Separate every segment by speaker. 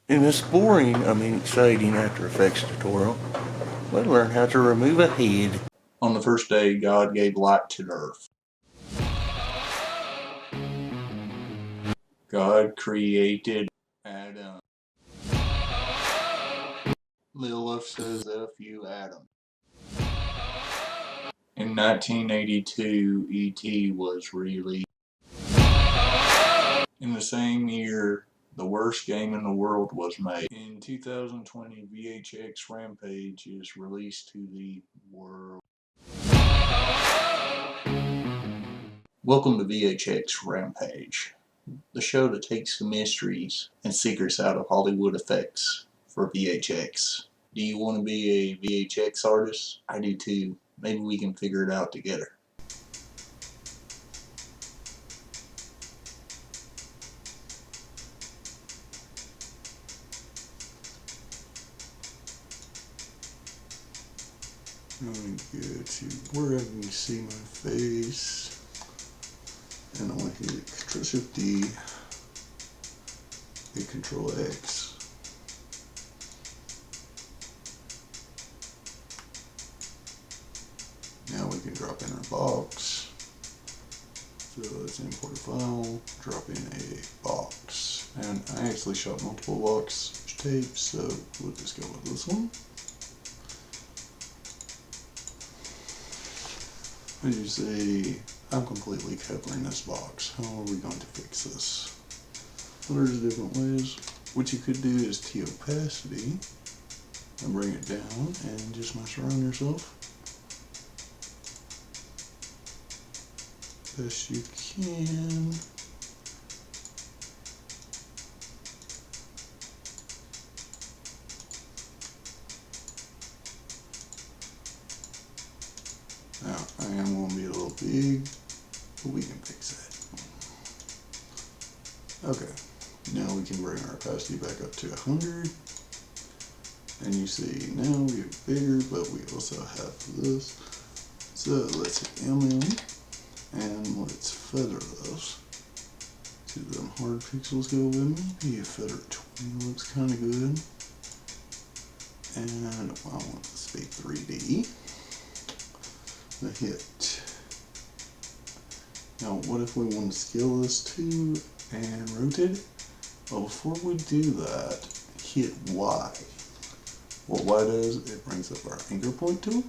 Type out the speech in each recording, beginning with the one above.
Speaker 1: In this boring, exciting After Effects tutorial, we'll learn how to remove a head.
Speaker 2: On the first day, God gave light to the earth. God created Adam. Lilith says F you, Adam. In 1982, E.T. was released. In the same year, the worst game in the world was made. In 2020, VHX Rampage is released to the world. Welcome to VHX Rampage, the show that takes the mysteries and secrets out of Hollywood effects for VHX. Do you want to be a VHX artist? I do too. Maybe we can figure it out together.
Speaker 3: I'm going to go to wherever you see my face, and I'm going to hit Ctrl-Shift-D, hit Control-X. Now we can drop in our box. So let's import a file, drop in a box. And I actually shot multiple box tapes, so we'll just go with this one. As you see, I'm completely covering this box. How are we going to fix this? Well, there's different ways. What you could do is T-opacity and bring it down and just mess around yourself best you can. Now, I am going to be a little big, but we can fix that. Okay, now we can bring our opacity back up to 100. And you see, now we get bigger, but we also have this. So let's hit MM, and let's feather those. See, them hard pixels go with me. Maybe a feather at 20 looks kind of good. And I want this to be 3D. The hit. Now, what if we want to scale this too and rotate it? Well, before we do that, hit Y. What Y does, it brings up our anchor point tool.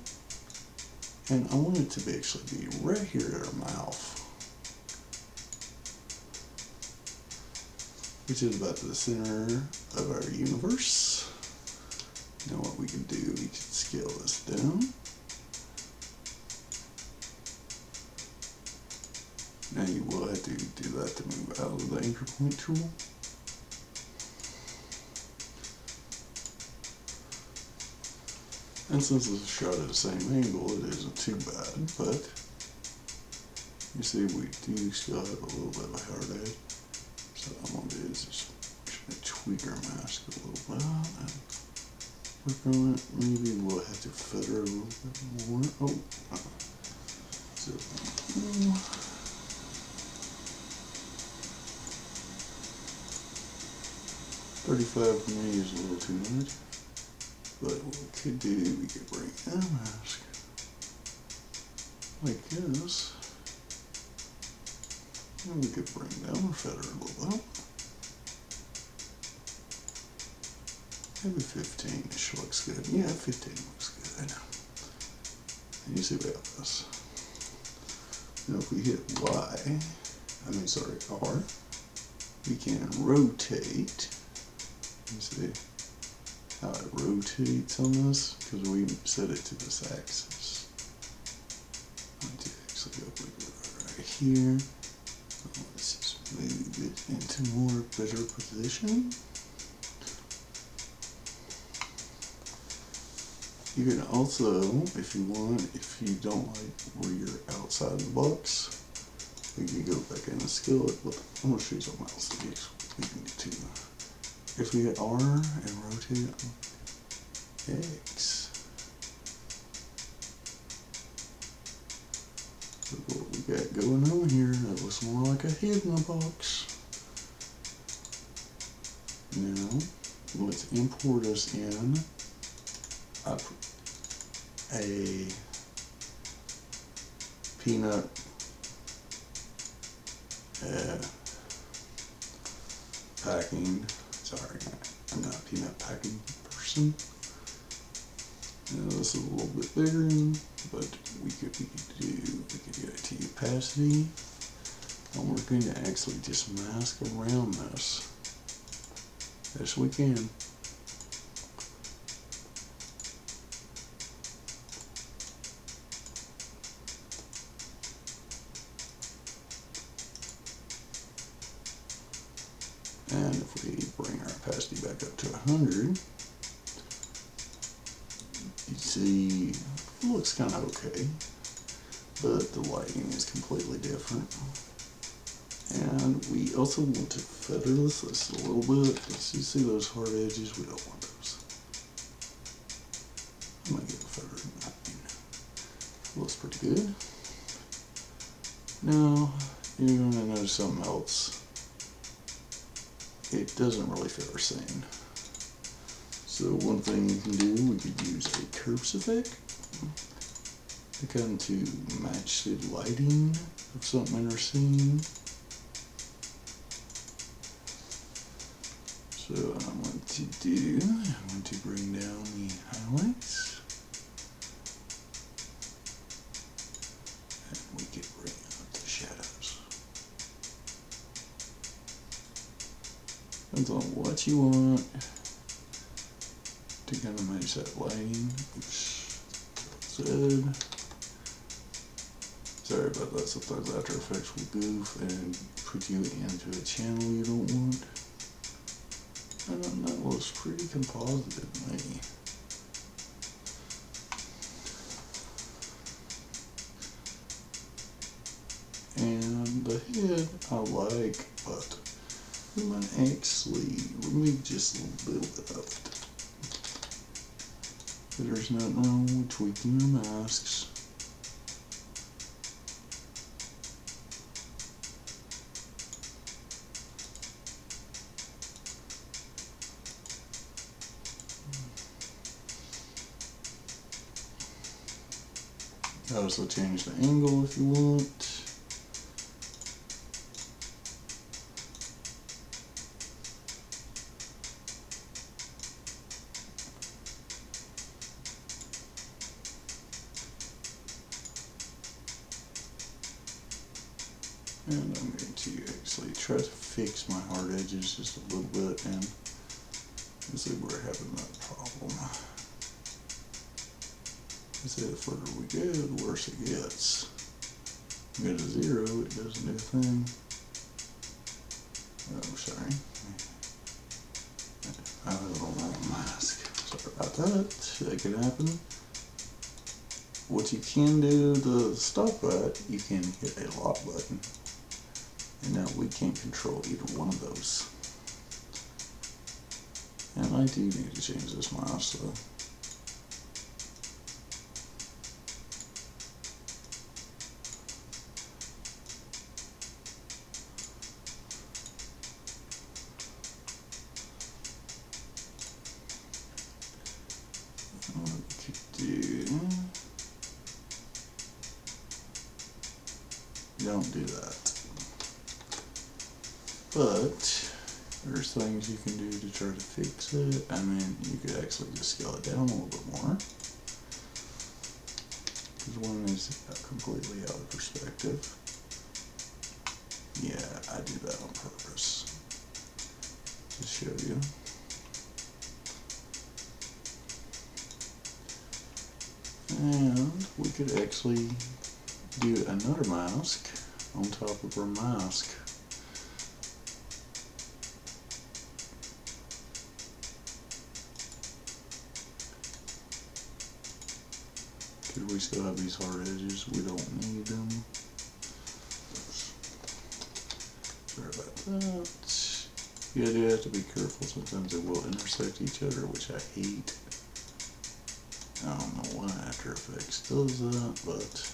Speaker 3: And I want it to actually be right here at our mouth, which is about the center of our universe. Now what we can do, we can scale this down. Now you will have to do that to move out of the anchor point tool. And since it's shot at the same angle, it isn't too bad, but you see we do still have a little bit of a hard edge. So what I'm going to do is just tweak our mask a little bit and work on it. Maybe we'll have to feather a little bit more. Oh, so 35 for me is a little too much. But what we could do, we could bring our mask like this. And we could bring down our feather a little bit. Maybe 15-ish looks good. Yeah, 15 looks good. And you see we have this. Now if we hit R, we can rotate. You see how it rotates on this, because we set it to this axis. I'm going to actually go right here. Let's just move it into more better position. You can also, if you want, if you don't like where you're outside the box, we can go back in and scale it. Look, I'm going to show you something else that we can do too. If we hit R and rotate X, look what we got going on here. That looks more like a head in a box. Now, let's import us in a peanut packing. Sorry, I'm not a peanut packing person. This is a little bit bigger, but we could get it to opacity, and we're going to actually just mask around this as we can. And if we bring our opacity back up to 100, you see it looks kind of okay, but the lighting is completely different. And we also want to feather this a little bit. Let's you see those hard edges? We don't want those. I'm going to give a feather 9. Looks pretty good. Now, you're going to notice something else. It doesn't really fit our scene. So one thing you can do, we could use a curves effect to kind to match the lighting of something in our scene. So what I'm going to do, I'm going to bring down the highlights. And we can bring out the shadows. Depends on what you want to kind of match that lighting. Oops. Sorry about that, sometimes After Effects will goof and put you into a channel you don't want. And that looks pretty composited to me. And the head I like, but we might actually remove just a little bit of it. But there's nothing wrong with tweaking your masks. You can also change the angle if you want. And I'm going to actually try to fix my hard edges just a little bit, and you see we're having that problem. I say the further we go, the worse it gets. We go to 0, it doesn't do a thing. Oh, sorry. I have a wrong mask. Sorry about that. That could happen. What you can do to stop that, you can hit a lock button. And now we can't control either one of those. And I do need to change this mouse though. What we could do, don't do that. But there's things you can do to try to fix it, and then you could actually just scale it down a little bit more. Because one is completely out of perspective. Yeah, I do that on purpose to show you. And we could actually do another mask on top of our mask. Because we still have these hard edges, we don't need them. Sorry about that. Yeah, you have to be careful, sometimes they will intersect each other, which I hate. I don't know why After Effects does that, but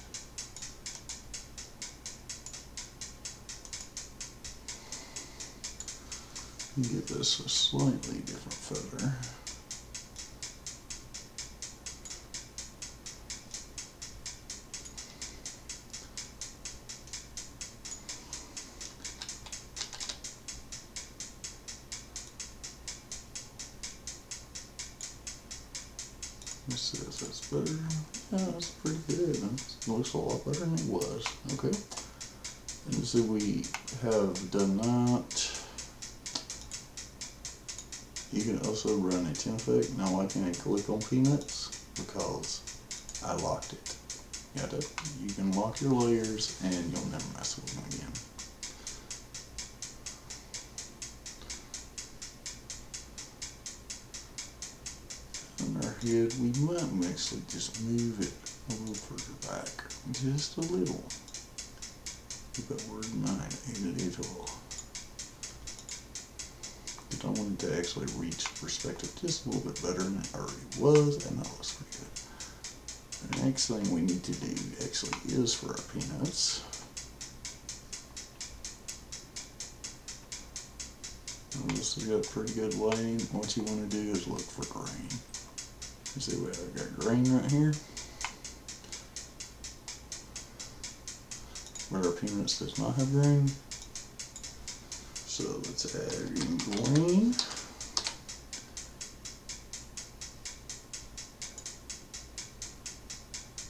Speaker 3: give this a slightly different feather. This says that's better. Yeah, that's pretty good. It looks a lot better than it was. Okay. And so we have done that. You can also run a 10 effect. Now I can't click on peanuts because I locked it. You can lock your layers and you'll never mess with them again. On our head, we might actually just move it a little further back. Just a little. But we're not individual. I want it to actually reach perspective just a little bit better than it already was, and that looks pretty good. The next thing we need to do actually is for our peanuts. This has got pretty good lighting. What you want to do is look for grain. You see I've got grain right here. Where our peanuts does not have grain. So let's add in grain.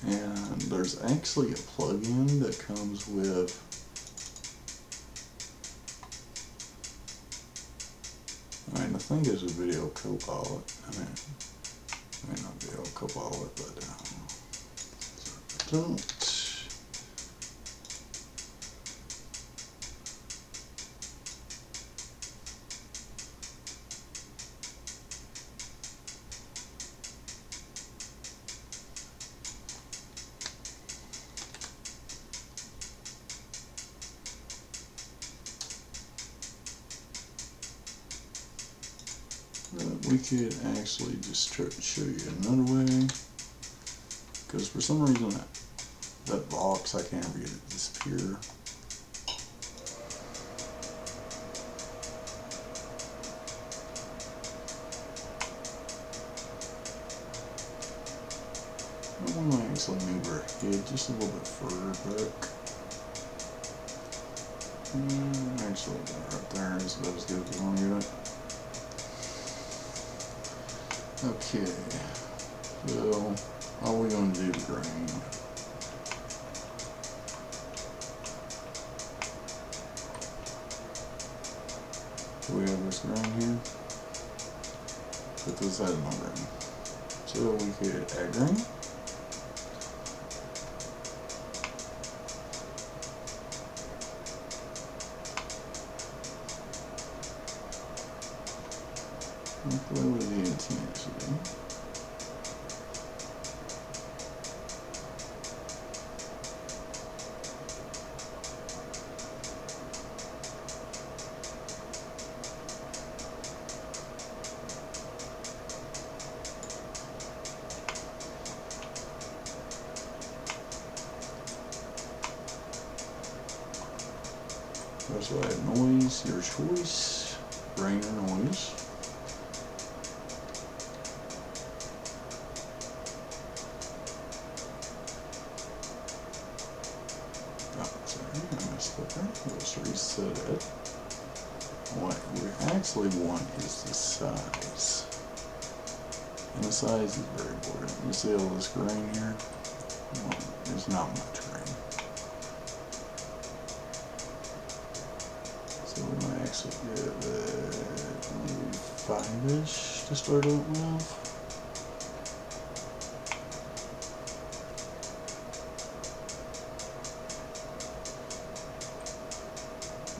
Speaker 3: And there's actually a plugin that comes with I think it's a video copilot. I mean not video copilot, but don't. We could actually just try to show you another way, because for some reason that box, I can't get it to disappear. We might actually move our head just a little bit further back. Actually, right there is about as good as we want to get it. Okay, so how are we going to do the grain? Do we have this grain here? Put this out of my grain. So we could add grain. Play with the intensity. Also add noise, your choice, grain or noise. Let's reset it. What we actually want is the size. And the size is very important. You see all this grain here? Well, there's not much grain. So we might actually give it maybe 5-ish to start out with.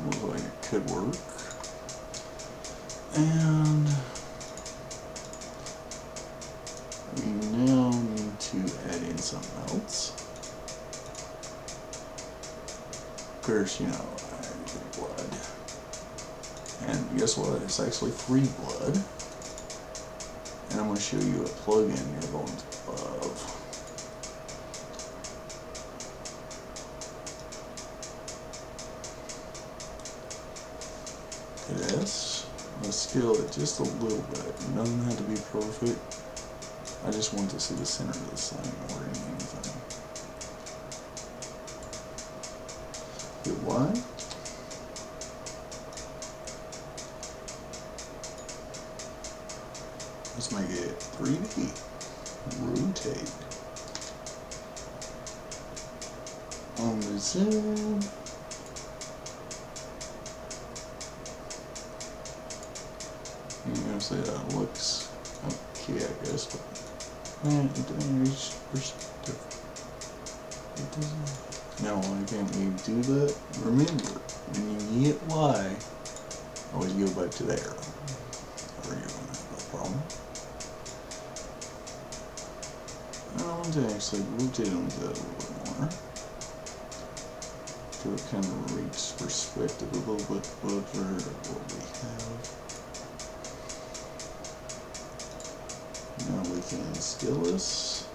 Speaker 3: Looks like it could work. And we now need to add in something else. Of course, I get blood. And guess what? It's actually free blood. And I'm going to show you a plugin you're going to love. This. Let's scale it just a little bit. It doesn't have to be perfect. I just want to see the center of the sign more than anything. Get wide. Let's make it 3D. rotate on the zoom. You're gonna say that looks okay, I guess, but man, it doesn't. Now, why can't you do that? Remember, when you hit Y, always go back to the arrow, or you're gonna have a problem. I want to actually rotate on that a little bit more, so it kind of reaches perspective a little bit better of what we have. Now we can scale this.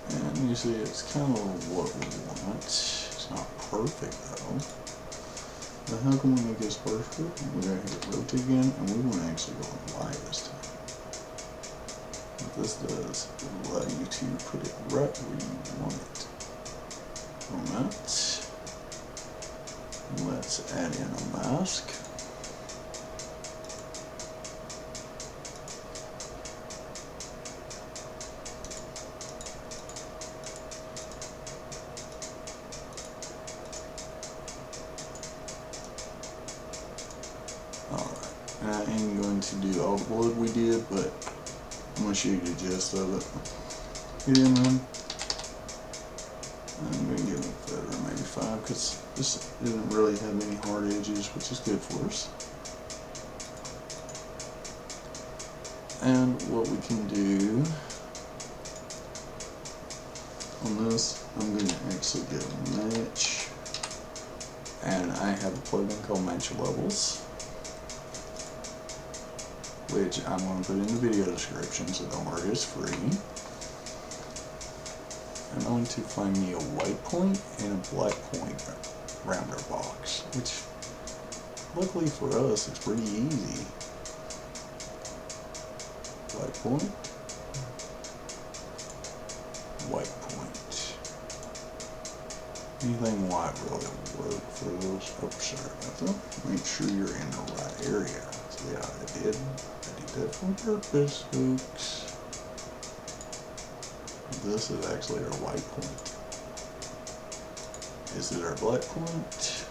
Speaker 3: And you see it's kind of what we want. It's not perfect though. But how can we make this perfect? We're going to hit rotate again, and we want to actually go on Y this time. What this does is allow you to put it right where you want it. On that, let's add in a mask. And I ain't going to do all the blood we did, but I'm going to show you the gist of it. Get in them. I'm going to give it a feather, maybe 5, because this didn't really have any hard edges, which is good for us. And what we can do on this, I'm going to actually get a match. And I have a plugin called Match Levels, which I'm going to put in the video description, so don't worry, it's free. I'm going to find me a white point and a black point around our box, which luckily for us it's pretty easy. Black point, white point. Anything white really will work for those. Oh, sorry about that. Make sure you're in the right area. See how I did? I did that on purpose, folks. This is actually our white point. Is it our black point?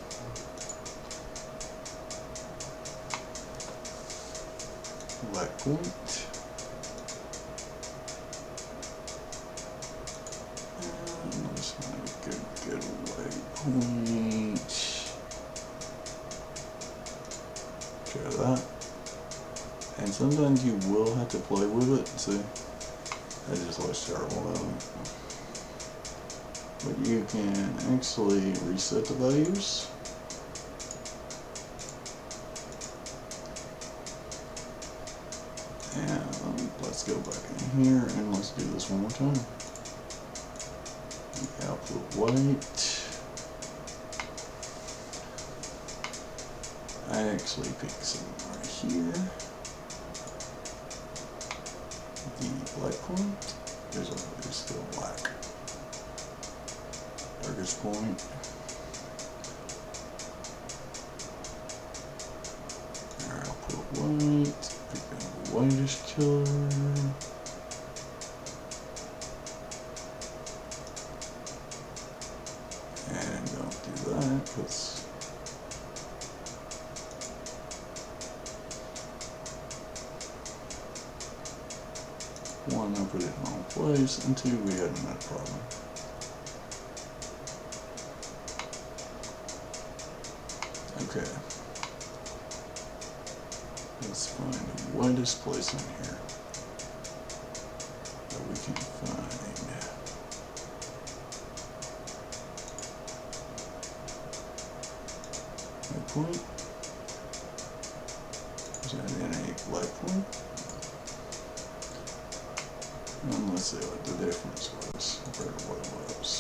Speaker 3: Black point. And let's make a good white point. Try that. And sometimes you will have to play with it. See, that just looks terrible, doesn't it? But you can actually reset the values. And let's go back in here and let's do this one more time. The output white. I actually picked some right here. The black point is still black. Darkest point. Our output white. Pick out the whitest color. And don't do that because one, I put it in the wrong place, and two, we had another problem. Okay. Let's find the whitest place in here that we can find. White point. Is that in a black point? And let's see what the difference was compared to what it was.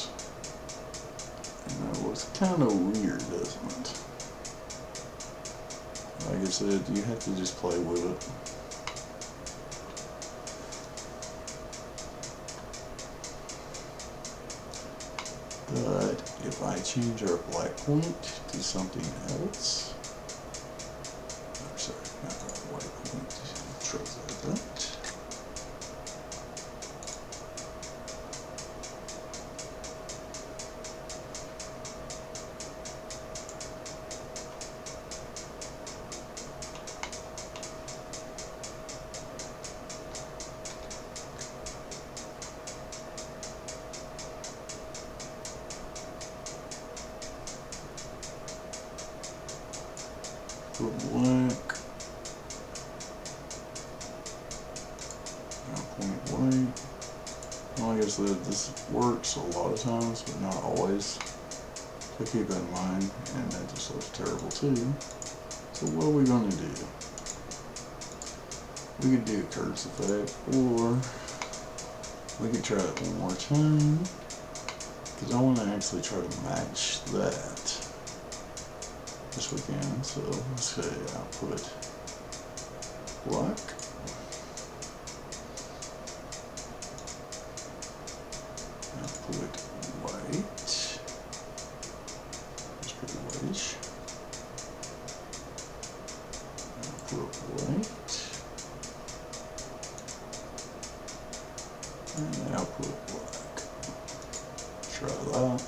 Speaker 3: And that was kind of weird, doesn't it? Like I said, you have to just play with it. But if I change our black point to something else, I'm sorry, not our white put black. Now point white. Like I said, this works a lot of times, but not always. So keep that in mind, and that just looks terrible too. So what are we going to do? We could do a curves effect, or we could try it one more time, because I want to actually try to match that. Yes, we can. So let's say output black. Output white. It's pretty whitish. Output white. And output black. Try that.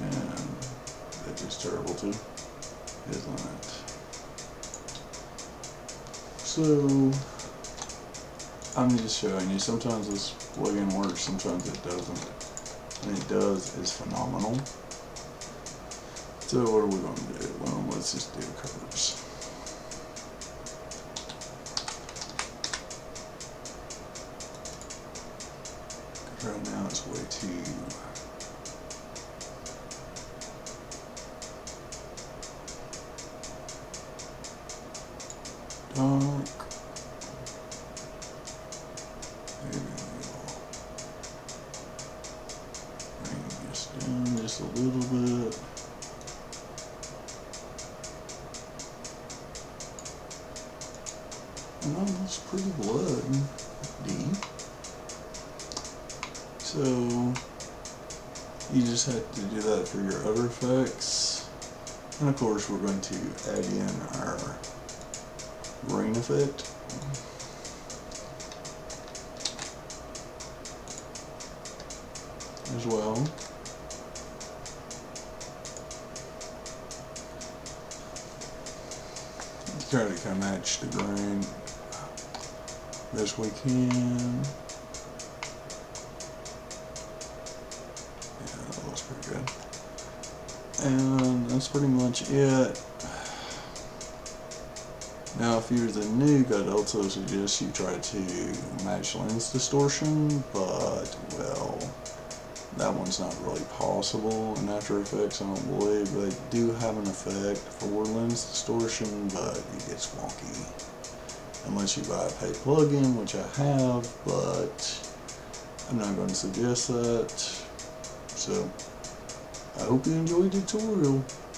Speaker 3: And that is terrible too, isn't it? So I'm just showing you, sometimes this plugin works, sometimes it doesn't. And it does is phenomenal. So what are we going to do? Well, let's just do curves. Right now it's way too dark. Maybe we'll bring this down just a little bit. And that looks pretty bloody. So you just have to do that for your other effects. And of course we're going to add in our rain effect. As well. Try to kind of match the grain best we can. Yeah, that looks pretty good. And that's pretty much it. Now if you're the noob, I'd also suggest you try to match lens distortion, but well, that one's not really possible in After Effects, I don't believe. They do have an effect for lens distortion, but it gets wonky. Unless you buy a paid plugin, which I have, but I'm not going to suggest that. So, I hope you enjoyed the tutorial.